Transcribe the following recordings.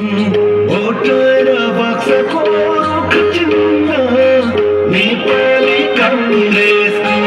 Voter बक्सको चिन्ह नेपाली काङ्ग्रेसको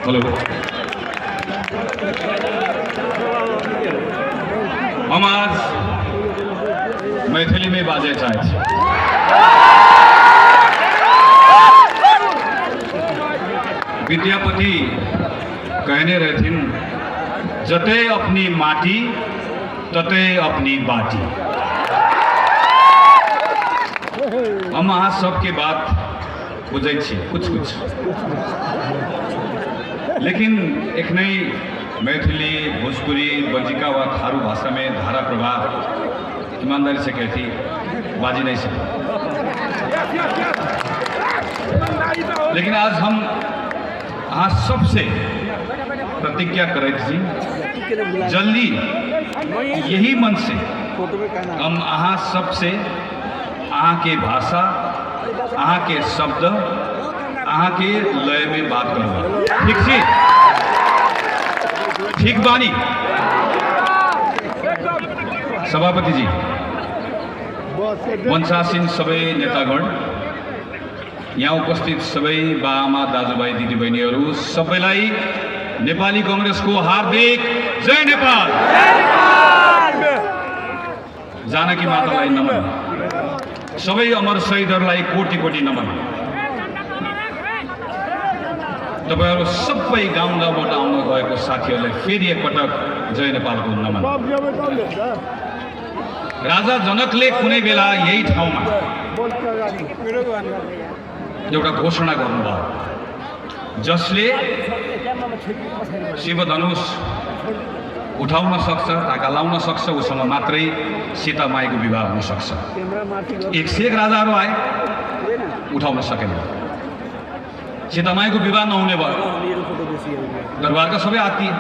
hello, हम आज मैथिली में बाजे चाहे छी। विद्यापति कहने रहथिन, जते अपनी माटी तते अपनी बाटी। हम अहाँ सबके बात बुझे छी कुछ कुछ, लेकिन एक नई मैथिली, भोजपुरी, बंजिका व थारू भाषा में धारा प्रभाव ईमानदारी से कहती बाजी नहीं सकती। लेकिन आज हम आज सबसे प्रतिज्ञा करे थी, जल्दी यही मन से हम अहाँ सबसे अहाँ के भाषा, अहाँ के शब्द, अहाँ के लय में बात करूँ। ठीक छी? ठीक बानी? सभापति जी, वंशासीन सबै नेतागण, यहाँ उपस्थित सबै बाआमा, दाजुभाइ, दिदीबहिनीहरू सबैलाई नेपाली कांग्रेसको हार्दिक जय नेपाल। जानकी मातालाई नमन, सबै अमर शहीदहरूलाई कोटि कोटि नमन। तपाईहरु सबै गाउँ गाउँबाट आउनु भएको साथीहरूलाई फेरि एकपटक जय नेपालको नमन। राजा जनकले कुनै बेला यही ठाउँमा एउटा घोषणा गर्नुभयो, जसले शिवधनुष उठाउन सक्छ, ढाका लाउन सक्छ, उसँग मात्रै सीता माईको विवाह हुन सक्छ। 101 राजाहरू आए, उठाउन सकेन। सीता माईको विवाह नहुने भयो, दरबारका सबै आत्तिए।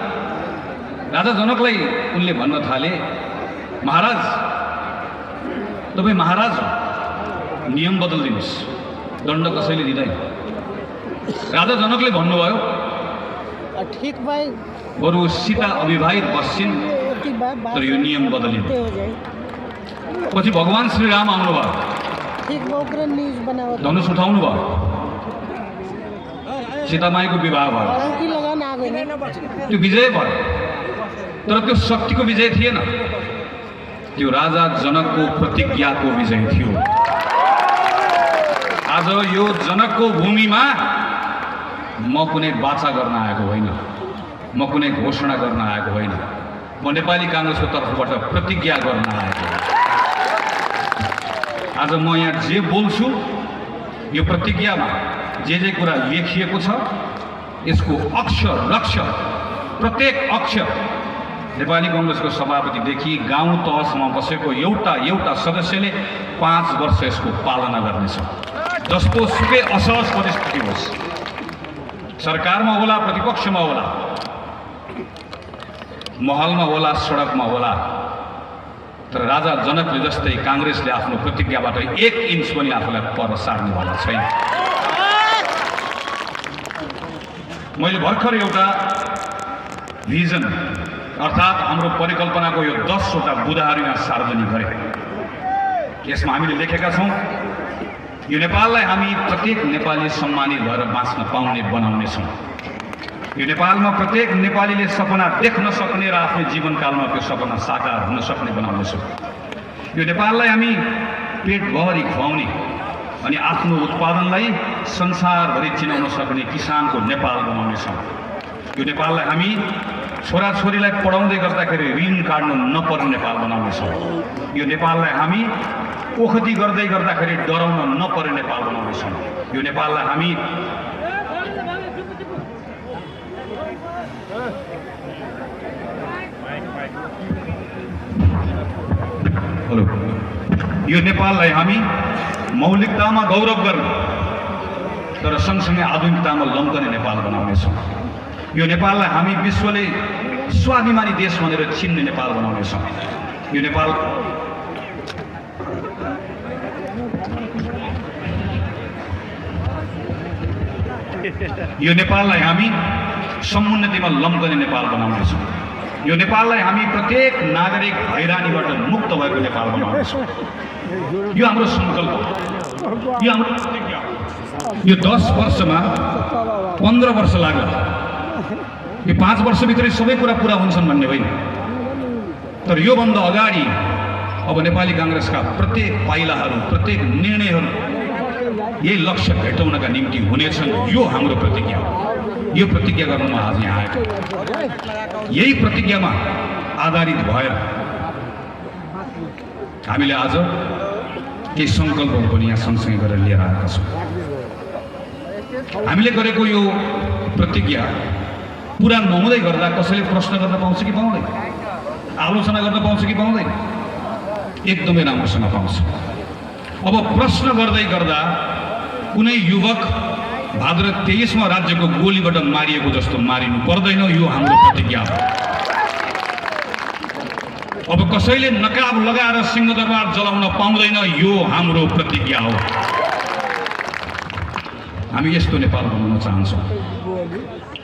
राजा जनकलाई उनले भन्न थाले, महाराज तपाईँ महाराज हो, नियम बदलिदिनुहोस्, दण्ड कसैले दिँदैन। राजा जनकले भन्नुभयो, ठीक भाइ, बरु सीता अविवाहित बस्छिन्, तर यो नियम बदलिनु। पछि भगवान श्रीराम आउनुभयो, धनुष उठाउनु भयो, सीता माईको विवाह भयो, त्यो विजय भयो। तर त्यो शक्तिको विजय थिएन, त्यो राजा जनकको प्रतिज्ञाको विजय थियो। आज यो जनकको भूमिमा म कुनै बाचा गर्न आएको होइन, म कुनै घोषणा गर्न आएको होइन, म नेपाली कांग्रेसको तर्फबाट प्रतिज्ञा गर्न आएको। आज म यहाँ जे बोल्छु, यो प्रतिज्ञामा जे कुरा लेखिएको छ, यसको अक्षर अक्षर, प्रत्येक अक्षर नेपाली कांग्रेसको सभापतिदेखि गाउँ तहसम्म बसेको एउटा एउटा सदस्यले 5 वर्ष यसको पालना गर्नेछ। जस्तो सुकै असहज परिस्थिति होस्, सरकारमा होला, प्रतिपक्षमा होला, महलमा होला, सडकमा होला, तर राजा जनकले जस्तै कांग्रेसले आफ्नो प्रतिज्ञाबाट 1 इन्च पनि आफूलाई पर सार्नेवाला छैन। मैले भर्खर एउटा भिजन अर्थात् हाम्रो परिकल्पनाको यो 10 वटा बुँदाहरू यहाँ सार्वजनिक गरे। यसमा हामीले लेखेका छौँ, यो नेपाललाई हामी प्रत्येक नेपाली सम्मानित भएर बाँच्न पाउने बनाउनेछौँ। यो नेपालमा प्रत्येक नेपालीले सपना देख्न सक्ने र आफ्नो जीवनकालमा त्यो सपना साकार हुन सक्ने बनाउनेछौँ। यो नेपाललाई हामी पेटभरि खुवाउने अनि आफ्नो उत्पादनलाई संसारभरि चिनाउन सक्ने किसानको नेपाल बनाउनेछौँ। यो नेपाललाई हामी छोराछोरीलाई पढाउँदै गर्दाखेरि ऋण काट्नु नपर्ने नेपाल बनाउनेछौँ। यो नेपाललाई हामी ओखती गर्दै गर्दाखेरि डराउन नपर्ने नेपाल बनाउनेछौँ। यो नेपाललाई हामी हेलो, यो नेपाललाई हामी मौलिकतामा गौरव गर्ने तर सँगसँगै आधुनिकतामा लम्कने नेपाल बनाउनेछौँ। यो नेपाललाई हामी विश्वले स्वाभिमानी देश भनेर चिन्ने नेपाल बनाउनेछौँ। यो नेपाल यो नेपाललाई हामी समुन्नतिमा लम्कने नेपाल बनाउनेछौँ। यो नेपाललाई हामी प्रत्येक नागरिक हैरानीबाट मुक्त भएको नेपाल बनाउनेछौँ। यो हाम्रो सङ्कल्प, यो हाम्रो प्रतिज्ञा। यो 10 वर्षमा 15 वर्ष लाग्यो, यो 5 वर्षभित्रै सबै कुरा पुरा हुन्छन् भन्ने होइन। तर योभन्दा अगाडि अब नेपाली काङ्ग्रेसका प्रत्येक पाइलाहरू, प्रत्येक निर्णयहरू यही लक्ष्य भेटाउनका निम्ति हुनेछन्। यो हाम्रो प्रतिज्ञा हो। यो प्रतिज्ञा गर्न म आज यहाँ आएको। यही प्रतिज्ञामा आधारित भएर हामीले आज केही सङ्कल्पहरू पनि यहाँ सँगसँगै गरेर लिएर आएका छौँ। हामीले गरेको यो प्रतिज्ञा पुरा नहुँदै गर्दा कसैले प्रश्न गर्न पाउँछ कि पाउँदैन, आलोचना गर्न पाउँछ कि पाउँदैन? एकदमै राम्रोसँग पाउँछ। अब प्रश्न गर्दै गर्दा कुनै युवक भाद्र 23मा राज्यको गोलीबाट मारिएको जस्तो मारिनु पर्दैन। यो हाम्रो प्रतिज्ञा हो। अब कसैले नकाब लगाएर सिंहदरबार जलाउन पाउँदैन। यो हाम्रो प्रतिज्ञा हो। हामी यस्तो नेपाल बनाउन चाहन्छौँ।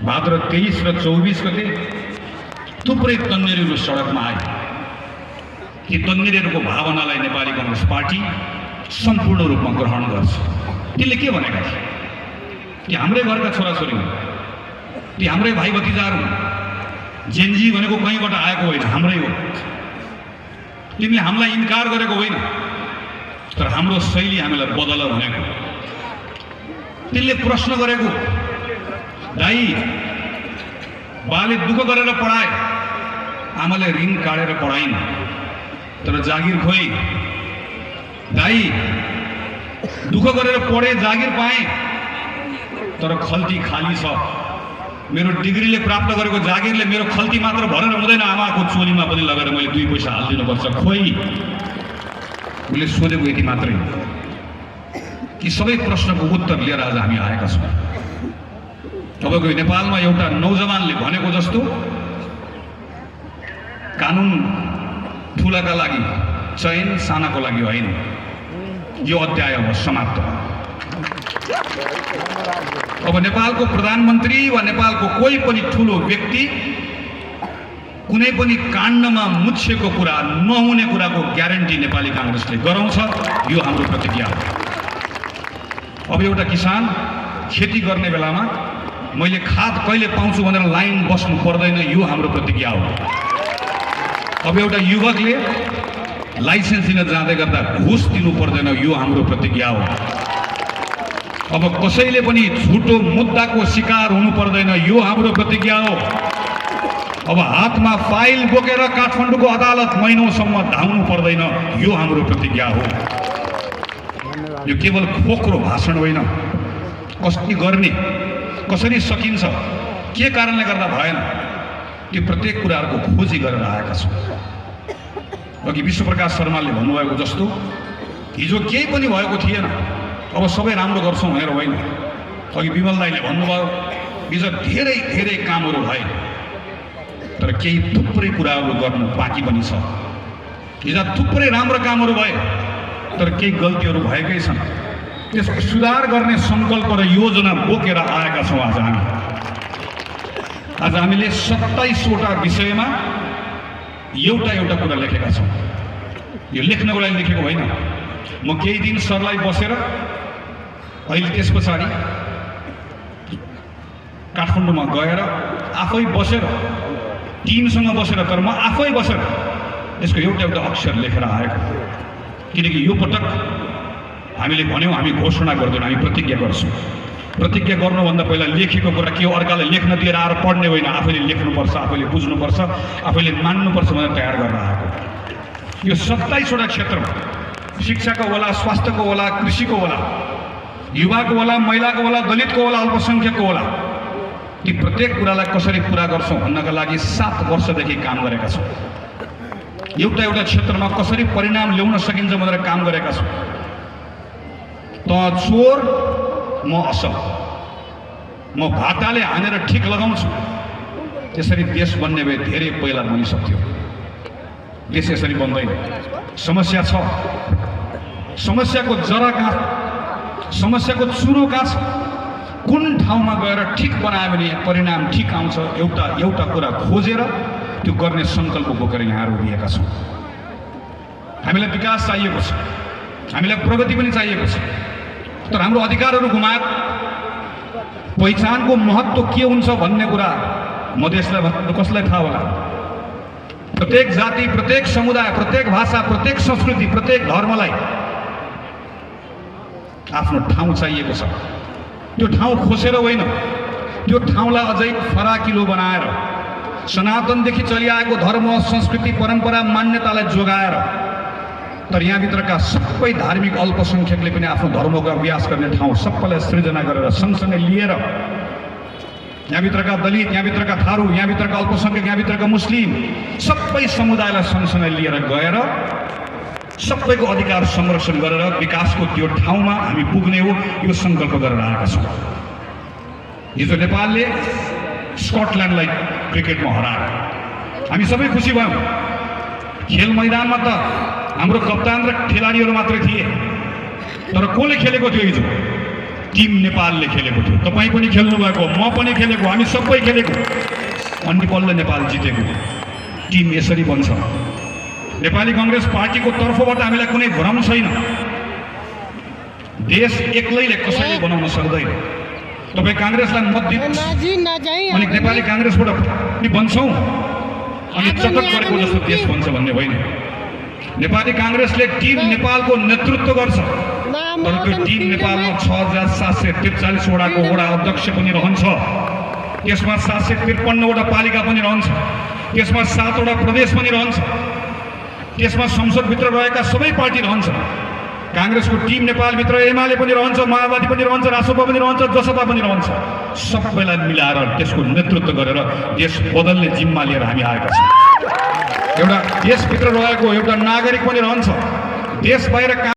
भाद्र 23 र 24 गते थुप्रै तन्नेरीहरू सडकमा आए। ती तन्नेरीहरूको भावनालाई नेपाली काङ्ग्रेस पार्टी सम्पूर्ण रूपमा ग्रहण गर्छ। त्यसले के भनेका थिए? ती हाम्रै घरका छोराछोरी हुन्, ती हाम्रै भाइ भतिजाहरू हुन्। जेनजी भनेको कहीँबाट आएको होइन, हाम्रै हो। तिमीले हामीलाई इन्कार गरेको होइन, तर हाम्रो शैली हामीलाई बदल भनेको। तिनले प्रश्न गरेको, दाइ बाले दुःख गरेर पढाए, आमाले ऋण काटेर पढाइन्, तर जागिर खोइ। दाइ दुःख गरेर पढे, जागिर पाएँ, तर खल्ती खाली छ। मेरो डिग्रीले प्राप्त गरेको जागिरले मेरो खल्ती मात्र भरेर हुँदैन, आमाको चोलीमा पनि लगेर मैले 2 पैसा हालिदिनुपर्छ। खोइ उसले सोधेको यति मात्रै। यी सबै प्रश्नको उत्तर लिएर आज हामी आएका छौँ। तपाईँको नेपालमा एउटा नौजवानले भनेको जस्तो कानुन ठुलाका लागि, चयन सानाको लागि होइन। यो अध्याय अब समाप्त। अब नेपालको प्रधानमन्त्री वा नेपालको कोही पनि ठुलो व्यक्ति कुनै पनि काण्डमा मुछेको कुरा, नहुने कुराको ग्यारेन्टी नेपाली काङ्ग्रेसले गराउँछ। यो हाम्रो प्रतिज्ञा हो। अब एउटा किसान खेती गर्ने बेलामा मैले खाद कहिले पाउँछु भनेर लाइन बस्नु पर्दैन। यो हाम्रो प्रतिज्ञा हो। अब एउटा युवकले लाइसेन्स लिन जाँदै गर्दा घुस दिनु पर्दैन। यो हाम्रो प्रतिज्ञा हो। अब कसैले पनि झुटो मुद्दाको शिकार हुनु पर्दैन। यो हाम्रो प्रतिज्ञा हो। अब हातमा फाइल बोकेर काठमाडौँको अदालत महिनौसम्म धाउनु पर्दैन। यो हाम्रो प्रतिज्ञा हो। यो केवल खोक्रो भाषण होइन। कसरी गर्ने, कसरी सकिन्छ, के कारणले गर्दा भएन, त्यो प्रत्येक कुराहरूको खोजी गरेर आएका छौँ। अघि विश्वप्रकाश शर्माले भन्नुभएको जस्तो हिजो केही पनि भएको थिएन, अब सबै राम्रो गर्छौँ भनेर होइन। अघि विमल दाइले भन्नुभयो हिजो धेरै धेरै कामहरू भए, तर केही थुप्रै कुराहरू गर्नु बाँकी पनि छ। हिजो थुप्रै राम्रो कामहरू भए, तर केही गल्तीहरू भएकै छन्। त्यसको सुधार गर्ने सङ्कल्प र योजना बोकेर आएका छौँ। आज हामीले 27वटा विषयमा एउटा एउटा कुरा लेखेका छौँ। यो लेख्नको लागि लेखेको होइन। म केही दिन सरलाई बसेर, अहिले त्यस पछाडि काठमाडौँमा गएर आफै बसेर, टिमसँग बसेर, तर म आफै बसेर यसको एउटा एउटा अक्षर लेखेर आएको। किनकि यो पटक हामीले भन्यौँ हामी घोषणा गर्दैनौँ, हामी प्रतिज्ञा गर्छौँ। प्रतिज्ञा गर्नुभन्दा पहिला लेखेको कुरा के हो अर्कालाई लेख्न दिएर आएर पढ्ने होइन। आफैले लेख्नुपर्छ, आफैले बुझ्नुपर्छ, आफैले मान्नुपर्छ भनेर तयार गरेर आएको। यो 27वटा क्षेत्रमा शिक्षाको होला, स्वास्थ्यको होला, कृषिको होला, युवाको होला, महिलाको होला, दलितको होला, अल्पसङ्ख्यकको होला, ती प्रत्येक कुरालाई कसरी पुरा गर्छौँ भन्नका लागि 7 वर्षदेखि काम गरेका छौँ। एउटा एउटा क्षेत्रमा कसरी परिणाम ल्याउन सकिन्छ भनेर काम गरेका छौँ। त चोर म असल, म भाटाले हानेर ठिक लगाउँछु। त्यसरी देश बन्ने भए धेरै पहिला बनिसक्थ्यो। देश यसरी बन्दैन। समस्या छ, समस्याको जरा कहाँ, समस्याको चुरो कहाँ छ, कुन ठाउँमा गएर ठिक बनायो भने परिणाम ठिक आउँछ, एउटा कुरा खोजेर त्यो गर्ने सङ्कल्प बोकेर यहाँ उभिएका छौँ। हामीलाई विकास चाहिएको छ, हामीलाई प्रगति पनि चाहिएको छ, तर हाम्रो अधिकारहरू गुमाए। पहिचानको महत्त्व के हुन्छ भन्ने कुरा मधेसलाई कसलाई थाहा होला? प्रत्येक जाति, प्रत्येक समुदाय, प्रत्येक भाषा, प्रत्येक संस्कृति, प्रत्येक धर्मलाई आफ्नो ठाउँ चाहिएको छ। त्यो ठाउँ खोसेर होइन, त्यो ठाउँलाई अझै फराकिलो बनाएर सनातनदेखि चलिआएको धर्म, संस्कृति, परम्परा, मान्यतालाई जोगाएर। तर यहाँभित्रका सबै धार्मिक अल्पसङ्ख्यकले पनि आफ्नो धर्मको अभ्यास गर्ने ठाउँ सबैलाई सृजना गरेर सँगसँगै लिएर यहाँभित्रका दलित, यहाँभित्रका थारू, यहाँभित्रका अल्पसङ्ख्यक, यहाँभित्रका मुस्लिम सबै समुदायलाई सँगसँगै लिएर गएर सबैको अधिकार संरक्षण गरेर विकासको त्यो ठाउँमा हामी पुग्ने हो, यो सङ्कल्प गरेर आएका छौँ। हिजो नेपालले स्कटल्यान्डलाई क्रिकेटमा हरायो, हामी सबै खुसी भयौँ। खेल मैदानमा त हाम्रो कप्तान र खेलाडीहरू मात्रै थिए, तर कसले खेलेको थियो हिजो? टिम नेपालले खेलेको थियो। तपाईँ पनि खेल्नु भएको, म पनि खेलेको, हामी सबै खेलेको, अनि बल्ल नेपाल जितेको। टिम यसरी बन्छ। नेपाली काङ्ग्रेस पार्टीको तर्फबाट हामीलाई कुनै भ्रम छैन। देश एक्लैले कसैले बनाउन सक्दैन। तपाईँ काङ्ग्रेसलाई मत दिनुहोस् अनि नेपाली काङ्ग्रेसबाट पनि बन्छौँ अनि चटक गरेको जस्तो देश बन्छ भन्ने होइन। नेपाली काङ्ग्रेसले टिम नेपालको नेतृत्व गर्छ, तर त्यो टिम नेपालमा 6743 वडाको वडा अध्यक्ष पनि रहन्छ, त्यसमा 753 वटा पालिका पनि रहन्छ, त्यसमा 7 वटा प्रदेश पनि रहन्छ, त्यसमा संसदभित्र रहेका सबै पार्टी रहन्छ। काङ्ग्रेसको टिम नेपालभित्र एमाले पनि रहन्छ, माओवादी पनि रहन्छ, रासोपा पनि रहन्छ, जसपा पनि रहन्छ। सबैलाई मिलाएर त्यसको नेतृत्व गरेर देश बदल्ने जिम्मा लिएर हामी आएका छौँ। एउटा देशभित्र रहेको एउटा नागरिक पनि रहन्छ, देश बाहिर